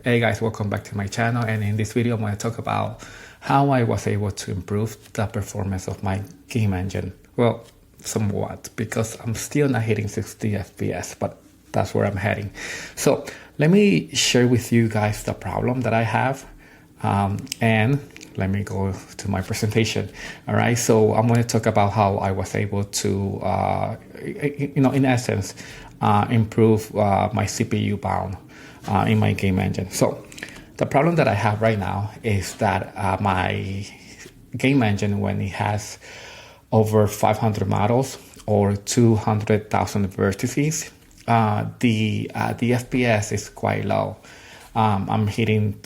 Hey guys, welcome back to my channel, and in this video I'm going to talk about how I was able to improve the performance of my game engine. Well, somewhat, because I'm still not hitting 60 FPS, but that's where I'm heading. So let me share with you guys the problem that I have, and let me go to my presentation. All right, so I'm going to talk about how I was able to, in essence, improve my CPU bound in my game engine. So the problem that I have right now is that my game engine, when it has over 500 models or 200,000 vertices, the FPS is quite low. I'm hitting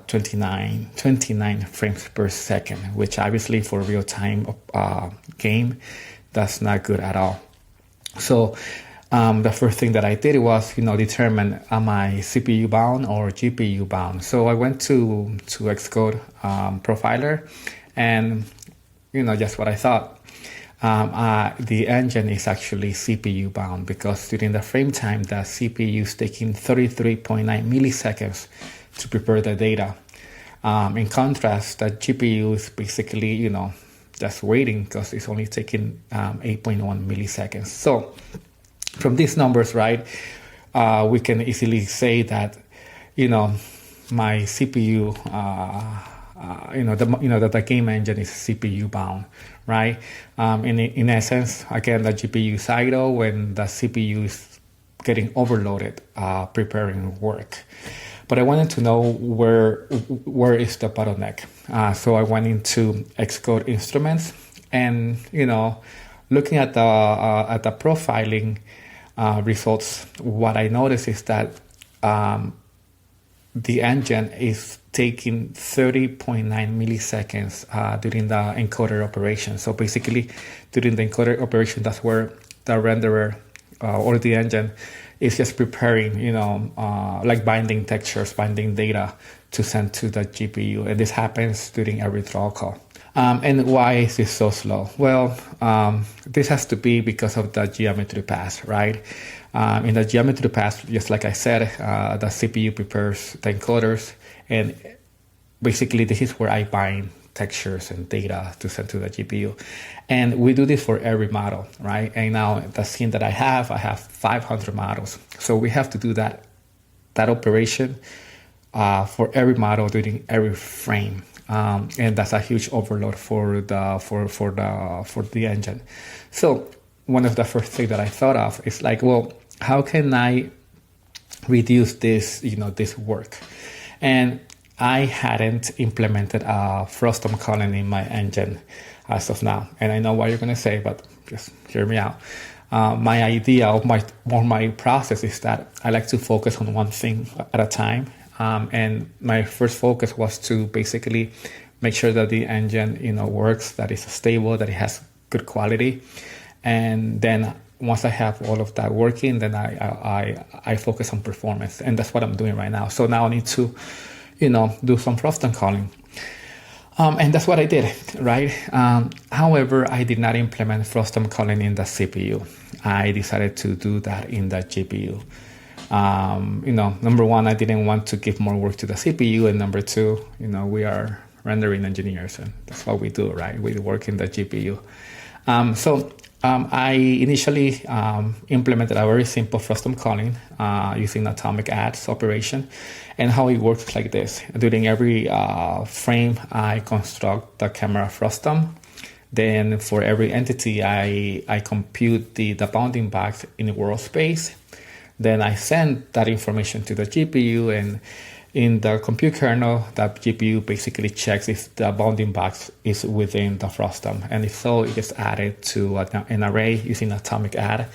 29 frames per second, which obviously for real-time game, that's not good at all. So the first thing that I did was, determine am I CPU bound or GPU bound. So I went to Xcode profiler, and just what I thought. The engine is actually CPU bound because during the frame time, the CPU is taking 33.9 milliseconds to prepare the data. In contrast, the GPU is basically, just waiting because it's only taking 8.1 milliseconds. So from these numbers, right, we can easily say that, my CPU, that the game engine is CPU bound, right? In essence, again, the GPU is idle when the CPU is getting overloaded, preparing work. But I wanted to know where is the bottleneck. So I went into Xcode Instruments, and looking at the profiling results, what I noticed is that the engine is taking 30.9 milliseconds during the encoder operation. So basically, during the encoder operation, that's where the renderer or the engine is just preparing, like binding textures, binding data to send to the GPU. And this happens during every draw call. And why is this so slow? Well, this has to be because of the geometry pass, right? In the geometry pass, just like I said, the CPU prepares the encoders, and basically this is where I bind textures and data to send to the GPU. And we do this for every model, right? And now the scene that I have 500 models. So we have to do that operation for every model during every frame. And that's a huge overload for the engine. So one of the first things that I thought of is like, well, how can I reduce this, this work? And I hadn't implemented frustum culling in my engine as of now. And I know what you're going to say, but just hear me out. My idea of my process is that I like to focus on one thing at a time. And my first focus was to basically make sure that the engine, works, that it's stable, that it has good quality. And then once I have all of that working, then I focus on performance. And that's what I'm doing right now. So now I need to, do some frustum culling. And that's what I did, right? However, I did not implement frustum culling in the CPU. I decided to do that in the GPU. Number one, I didn't want to give more work to the CPU, and number two, we are rendering engineers, and that's what we do, right? We work in the GPU. So I initially implemented a very simple frustum culling using atomic adds operation, and how it works like this. During every frame, I construct the camera frustum. Then for every entity, I compute the bounding box in the world space. Then I send that information to the GPU, and in the compute kernel, the GPU basically checks if the bounding box is within the frustum. And if so, it gets added to an array using atomic add.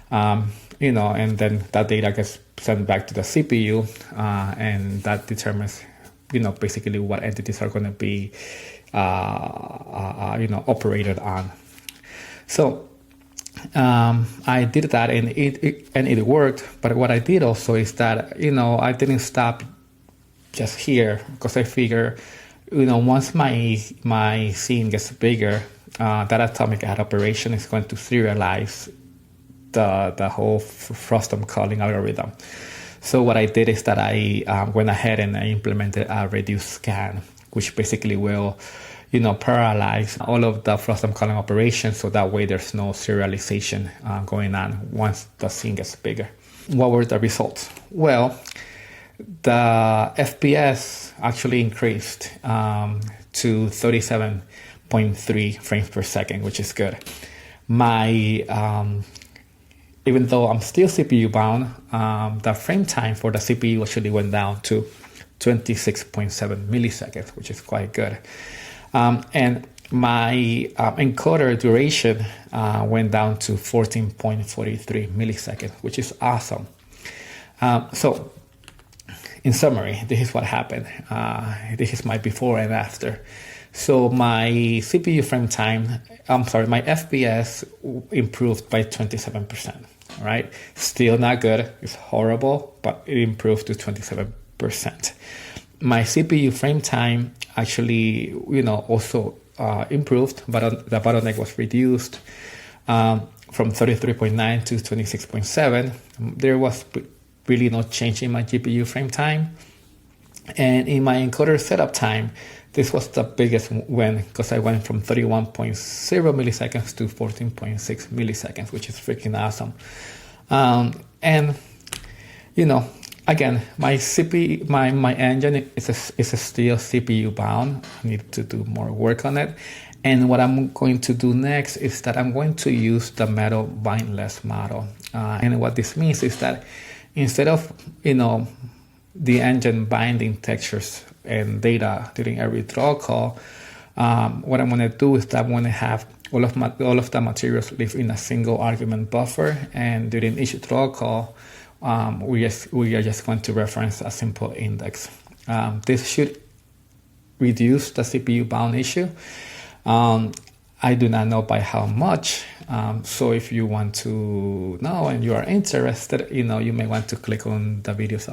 And then that data gets sent back to the CPU, and that determines, basically what entities are going to be, operated on. So I did that, and it worked. But what I did also is that, I didn't stop just here, because I figure, once my scene gets bigger, that atomic add operation is going to serialize the whole frustum culling algorithm. So what I did is that I went ahead and I implemented a reduce scan, which basically will, paralyze all of the frustum culling operations, so that way there's no serialization going on once the scene gets bigger. What were the results? Well, the FPS actually increased to 37.3 frames per second, which is good. My even though I'm still CPU bound, the frame time for the CPU actually went down to 26.7 milliseconds, which is quite good. And my encoder duration went down to 14.43 milliseconds, which is awesome. So in summary, this is what happened. This is my before and after. So my CPU frame time, my FPS improved by 27%, right? Still not good, it's horrible, but it improved to 27%. My CPU frame time actually, also improved, but the bottleneck was reduced from 33.9 to 26.7. There was really no change in my GPU frame time. And in my encoder setup time, this was the biggest win, because I went from 31.0 milliseconds to 14.6 milliseconds, which is freaking awesome. And, again, my CPU, my engine is still CPU bound. I need to do more work on it. And what I'm going to do next is that I'm going to use the metal bindless model. And what this means is that instead of, the engine binding textures and data during every draw call, what I'm going to do is that I'm going to have all of the materials live in a single argument buffer, and during each draw call, we are just going to reference a simple index. This should reduce the CPU bound issue. I do not know by how much. So if you want to know and you are interested, you may want to click on the videos,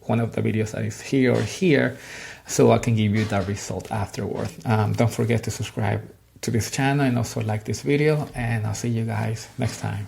one of the videos that is here or here, so I can give you the result afterward. Don't forget to subscribe to this channel and also like this video, and I'll see you guys next time.